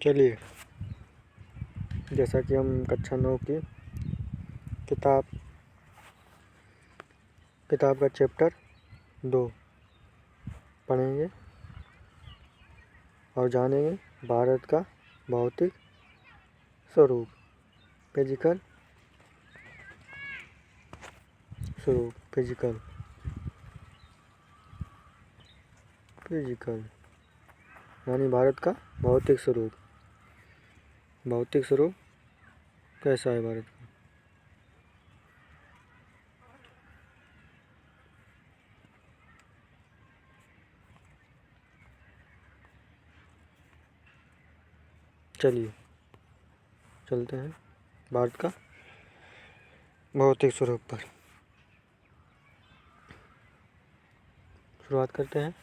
चलिए, जैसा कि हम कक्षा 9 की किताब का चैप्टर 2 पढ़ेंगे और जानेंगे भारत का भौतिक स्वरूप, फिजिकल स्वरूप, फिजिकल यानी भारत का भौतिक स्वरूप। भौतिक स्वरूप कैसा है भारत का? चलिए चलते हैं भारत का भौतिक स्वरूप पर। शुरुआत करते हैं।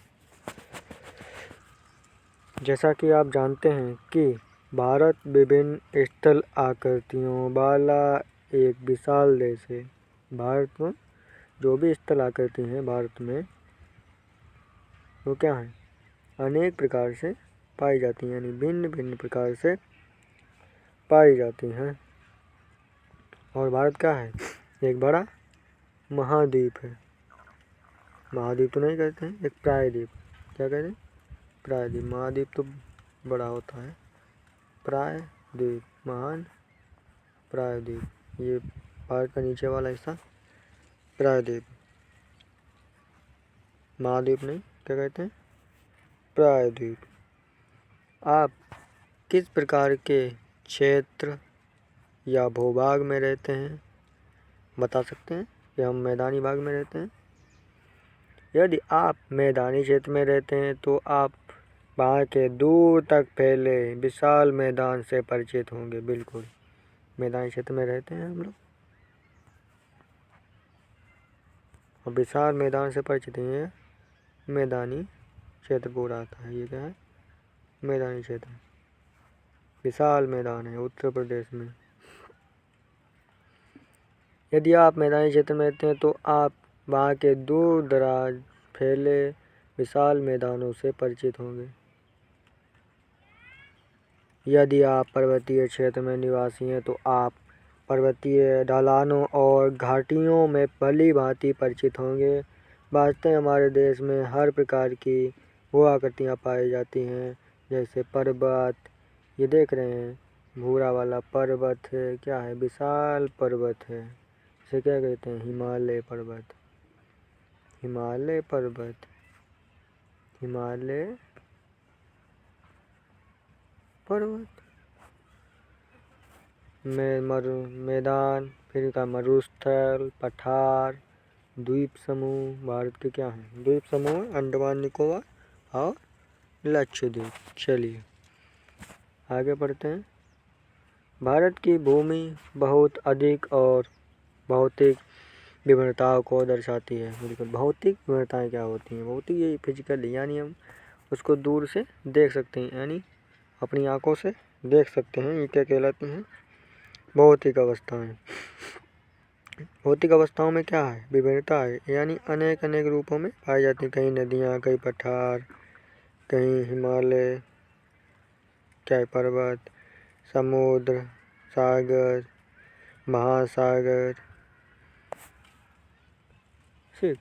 जैसा कि आप जानते हैं कि भारत विभिन्न स्थल आकृतियों वाला एक विशाल देश है। भारत में जो भी स्थल आकृति हैं भारत में वो क्या है? अनेक प्रकार से पाई जाती हैं, यानी भिन्न भिन्न प्रकार से पाई जाती हैं। और भारत क्या है? एक बड़ा महाद्वीप है। महाद्वीप तो नहीं कहते हैं, एक प्रायद्वीप। क्या कहते हैं? प्रायद्वीप। महाद्वीप तो बड़ा होता है। प्रायद्वीप, महान प्रायद्वीप, ये भारत का नीचे वाला हिस्सा प्रायद्वीप। महाद्वीप नहीं, क्या कहते हैं? प्रायद्वीप। आप किस प्रकार के क्षेत्र या भूभाग में रहते हैं बता सकते हैं? कि हम मैदानी भाग में रहते हैं। यदि आप मैदानी क्षेत्र में रहते हैं तो आप वहाँ के दूर तक फैले विशाल मैदान से परिचित होंगे। बिल्कुल, मैदानी क्षेत्र में रहते हैं हम लोग और विशाल मैदान से परिचित हैं। मैदानी क्षेत्र पूरा आता है। ये क्या है? मैदानी क्षेत्र। विशाल मैदान है उत्तर प्रदेश में। यदि आप मैदानी क्षेत्र में रहते हैं तो आप वहाँ के दूर दराज फैले विशाल मैदानों से परिचित होंगे। यदि आप पर्वतीय क्षेत्र में निवासी हैं तो आप पर्वतीय ढलानों और घाटियों में भली भांति परिचित होंगे। वास्तव में हमारे देश में हर प्रकार की वो आकृतियाँ पाई जाती हैं, जैसे पर्वत। ये देख रहे हैं, भूरा वाला पर्वत है। क्या है? विशाल पर्वत है। इसे क्या कहते हैं? हिमालय पर्वत। हिमालय पर्वत, हिमालय पर्वत। मैदान, फिर का मरुस्थल, पठार, द्वीप समूह। भारत के क्या हैं? द्वीप समूह, अंडमान निकोबार और लक्षद्वीप। चलिए आगे बढ़ते हैं। भारत की भूमि बहुत अधिक और भौतिक विभिन्नताओं को दर्शाती है। बिल्कुल, भौतिक विभिन्नताएं क्या होती हैं? भौतिक यही फिजिकल, यानी हम उसको दूर से देख सकते हैं, यानी अपनी आंखों से देख सकते हैं। ये क्या कहलाती हैं? भौतिक अवस्थाएं। भौतिक अवस्थाओं में क्या है? विभिन्नता है, यानी अनेक अनेक रूपों में पाई जाती हैं। कहीं नदियाँ, कहीं पठार, कहीं हिमालय, क्या है? पर्वत, समुद्र, सागर, महासागर। ठीक,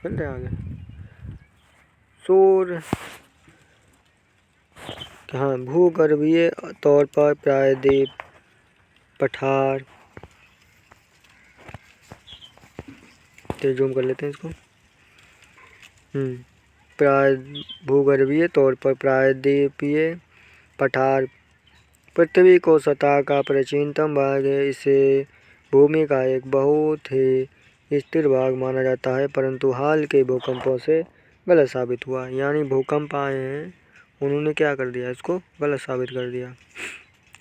चलते आगे। सूर्य, हाँ, भूगर्भीय तौर पर प्रायद्वीप, पठार। तो जूम कर लेते हैं इसको। भूगर्भीय तौर पर प्रायद्वीपीय पठार पृथ्वी को सतह का प्राचीनतम भाग है। इसे भूमि का एक बहुत ही स्थिर भाग माना जाता है, परंतु हाल के भूकंपों से गलत साबित हुआ। यानी भूकंप आए हैं, उन्होंने क्या कर दिया? इसको गलत साबित कर दिया।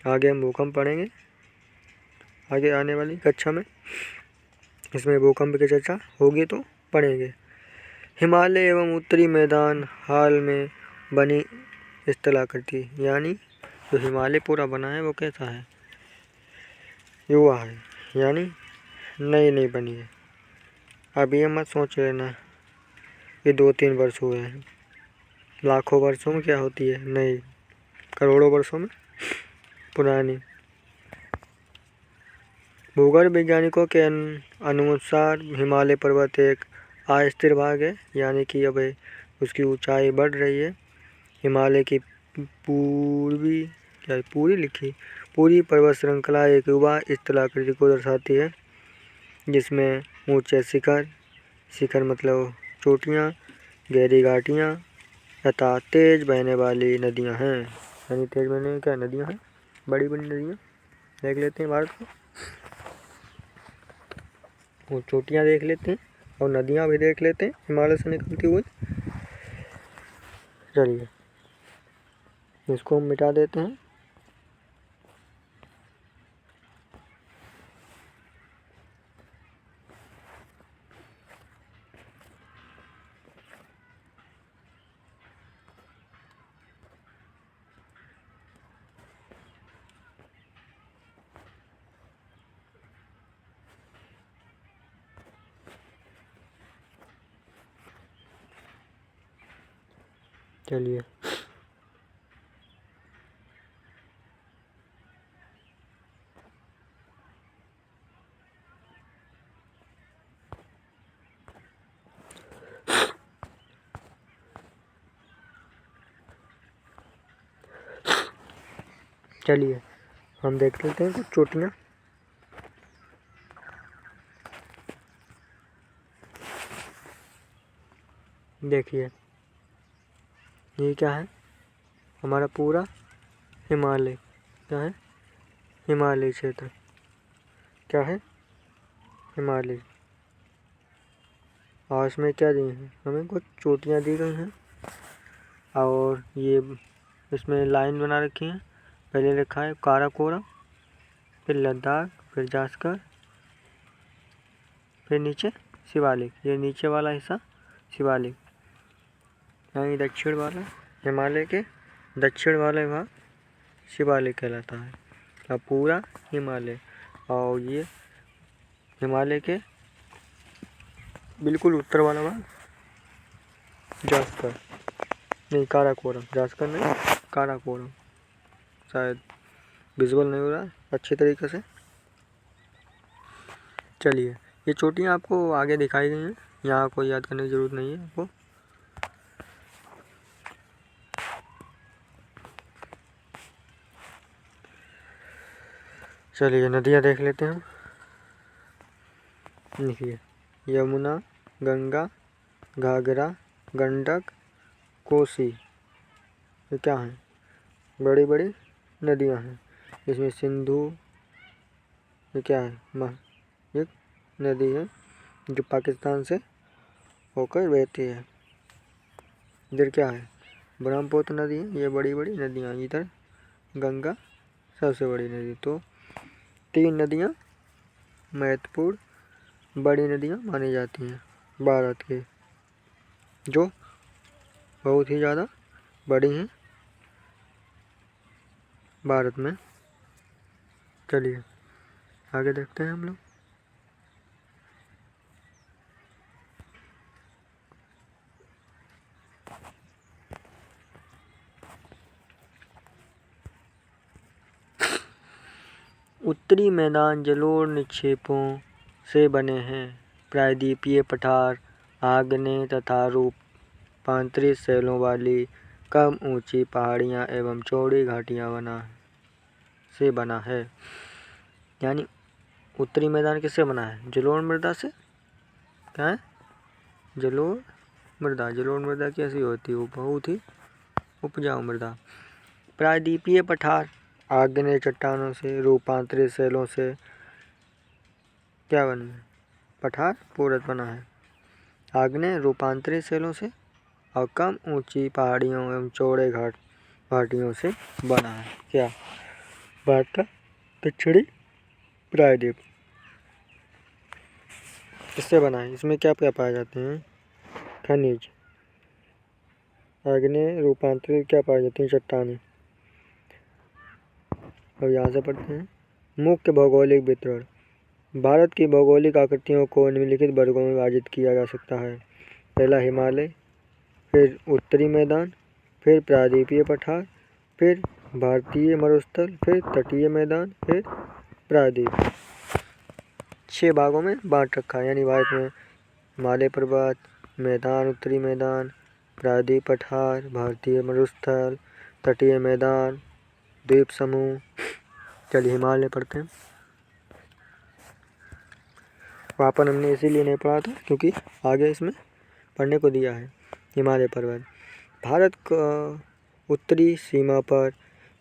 आगे हम भूकंप पढ़ेंगे, आगे आने वाली कक्षा में इसमें भूकंप की चर्चा होगी तो पढ़ेंगे। हिमालय एवं उत्तरी मैदान हाल में बनी स्थलाकृति, यानी जो हिमालय पूरा बना है वो कैसा है? युवा है, यानी नई नई बनी है। अब ये मत सोच लेना कि 2-3 वर्ष हुए हैं। लाखों वर्षों में क्या होती है? नई। करोड़ों वर्षों में पुरानी। भूगर्भ वैज्ञानिकों के अनुसार हिमालय पर्वत एक अस्थिर भाग है, यानी कि अब उसकी ऊंचाई बढ़ रही है। हिमालय की पूरी पर्वत श्रृंखला एक युवा स्थलाकृति को दर्शाती है, जिसमें ऊंचे शिखर मतलब चोटियाँ, गहरी घाटियाँ तथा तेज बहने वाली नदियाँ हैं। यानी तेज बहने क्या नदियाँ हैं, बड़ी बड़ी नदियाँ देख लेते हैं भारत को, वो चोटियाँ देख लेते हैं और नदियाँ भी देख लेते हैं हिमालय से निकलती हुई। चलिए इसको हम मिटा देते हैं। चलिए चलिए हम देख लेते हैं कुछ चोटियाँ। देखिए ये क्या है, हमारा पूरा हिमालय क्या है, हिमालय क्षेत्र क्या है, हिमालय। और इसमें क्या दिए हैं, हमें कुछ चोटियाँ दी गई हैं और ये इसमें लाइन बना रखी है। पहले लिखा है काराकोरम, फिर लद्दाख, फिर जास्कर, फिर नीचे शिवालिक। ये नीचे वाला हिस्सा शिवालिक, यानी दक्षिण वाला हिमालय के दक्षिण वाले भाग शिवालिक कहलाता है। अब पूरा हिमालय, और ये हिमालय के बिल्कुल उत्तर वाला भाग जास्कर, नहीं काराकोरम, जास्कर नहीं काराकोरम। शायद विजुअल नहीं हो रहा अच्छे तरीके से। चलिए ये चोटियाँ आपको आगे दिखाई गई हैं, यहाँ कोई याद करने की ज़रूरत नहीं है आपको। चलिए नदियाँ देख लेते हैं। देखिए यमुना, गंगा, घाघरा, गंडक, कोसी, ये क्या हैं, बड़ी बड़ी नदियाँ हैं। इसमें सिंधु, ये क्या है, एक नदी है जो पाकिस्तान से होकर बहती है। इधर क्या है, ब्रह्मपुत्र नदी है। ये बड़ी बड़ी नदियाँ, इधर गंगा सबसे बड़ी नदी। तो 3 नदियाँ महत्वपूर्ण बड़ी नदियाँ मानी जाती हैं भारत के, जो बहुत ही ज़्यादा बड़ी हैं भारत में। चलिए आगे देखते हैं हम लोग। उत्तरी मैदान जलोढ़ निक्षेपों से बने हैं। प्रायद्वीपीय पठार आग्नेय तथा रूपांतरित शैलों वाली कम ऊंची पहाड़ियाँ एवं चौड़ी घाटियाँ से बना है। यानी उत्तरी मैदान किससे बना है, जलोढ़ मृदा से। क्या है, जलोढ़ मृदा। जलोढ़ मृदा कैसी होती है, वो बहुत ही उपजाऊ मृदा। प्रायद्वीपीय पठार आग्नेय चट्टानों से रूपांतरित शैलों से क्या बना है, पठार पूरक बना है आग्नेय रूपांतरित शैलों से और कम ऊंची पहाड़ियों एवं चौड़े घाटियों से बना है। क्या, भारत का दक्षिणी प्रायद्वीप इससे बना है। इसमें क्या क्या पाए जाते हैं, खनिज। आग्नेय रूपांतरित क्या पाए जाते हैं, चट्टानें। अब यहाँ से पढ़ते हैं मुख्य भौगोलिक वितरण। भारत की भौगोलिक आकृतियों को निम्नलिखित वर्गों में विभाजित किया जा सकता है। पहला हिमालय, फिर उत्तरी मैदान, फिर प्रायद्वीपीय पठार, फिर भारतीय मरुस्थल, फिर तटीय मैदान, फिर प्रायद्वीप। 6 भागों में बांट रखा है, यानी भारत में हिमालय पर्वत, मैदान, उत्तरी मैदान, प्रायद्वीप पठार, भारतीय मरुस्थल, तटीय मैदान, द्वीप समूह। चलिए हिमालय पढ़ते हैं। वहाँ पर हमने इसीलिए नहीं पढ़ा था क्योंकि आगे इसमें पढ़ने को दिया है। हिमालय पर्वत भारत का उत्तरी सीमा पर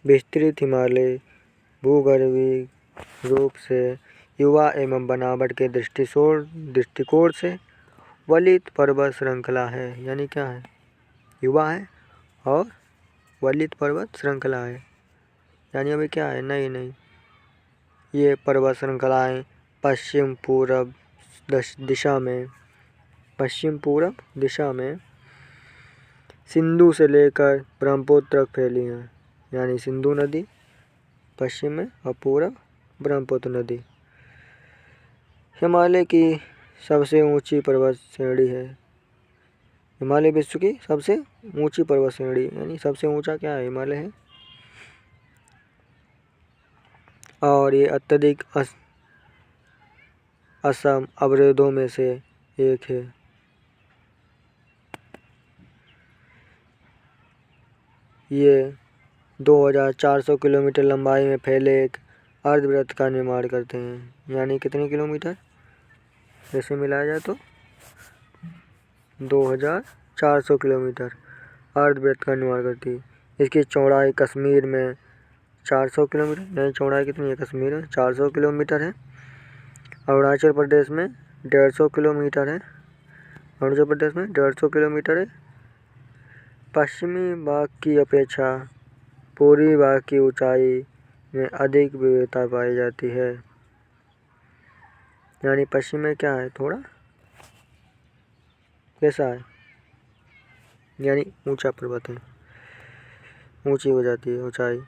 विस्तृत हिमालय भूगर्भीय रूप से युवा एवं बनावट के दृष्टिकोण से वलित पर्वत श्रृंखला है। यानी क्या है? युवा है और वलित पर्वत श्रृंखला है। यानी अभी क्या है? नहीं, ये पर्वत श्रृंखलाएँ पश्चिम पूर्व दिशा में सिंधु से लेकर ब्रह्मपुत्र तक फैली हैं। यानी सिंधु नदी पश्चिम में और पूर्व ब्रह्मपुत्र नदी। हिमालय की सबसे ऊंची पर्वत श्रेणी है। हिमालय विश्व की सबसे ऊंची पर्वत श्रेणी, यानी सबसे ऊंचा क्या है? हिमालय है। और ये अत्यधिक असम अवरोधों में से एक है। ये 2400 किलोमीटर लंबाई में फैले एक अर्धवृत्त का निर्माण करते हैं। यानी कितने किलोमीटर? जैसे मिलाया जाए तो 2400 किलोमीटर अर्धवृत्त का निर्माण करती है। इसकी चौड़ाई कश्मीर में 400 किलोमीटर, यानी चौड़ाई कितनी है कश्मीर में? 400 किलोमीटर है। अरुणाचल प्रदेश में 150 किलोमीटर है। अरुणाचल प्रदेश में 150 किलोमीटर है। पश्चिमी भाग की अपेक्षा पूर्वी भाग की ऊंचाई में अधिक विविधता पाई जाती है। यानी पश्चिम में क्या है? थोड़ा कैसा है? यानी ऊंचा पर्वत है, ऊंची हो जाती है ऊंचाई।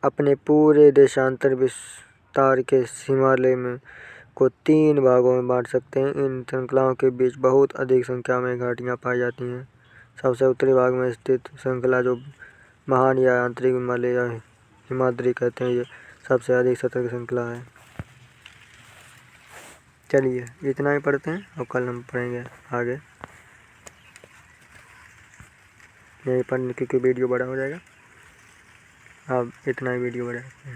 अपने पूरे देशांतर विस्तार के हिमालय में को 3 भागों में बांट सकते हैं। इन श्रृंखलाओं के बीच बहुत अधिक संख्या में घाटियां पाई जाती हैं। सबसे उत्तरी भाग में स्थित श्रृंखला जो महान या आंतरिक हिमालय या हिमाद्री कहते हैं, ये सबसे अधिक सतर्क श्रृंखला है। चलिए इतना ही पढ़ते हैं और कल हम पढ़ेंगे आगे। यही पढ़ने क्योंकि वीडियो बड़ा हो जाएगा। अब इतना ही वीडियो बड़ा है।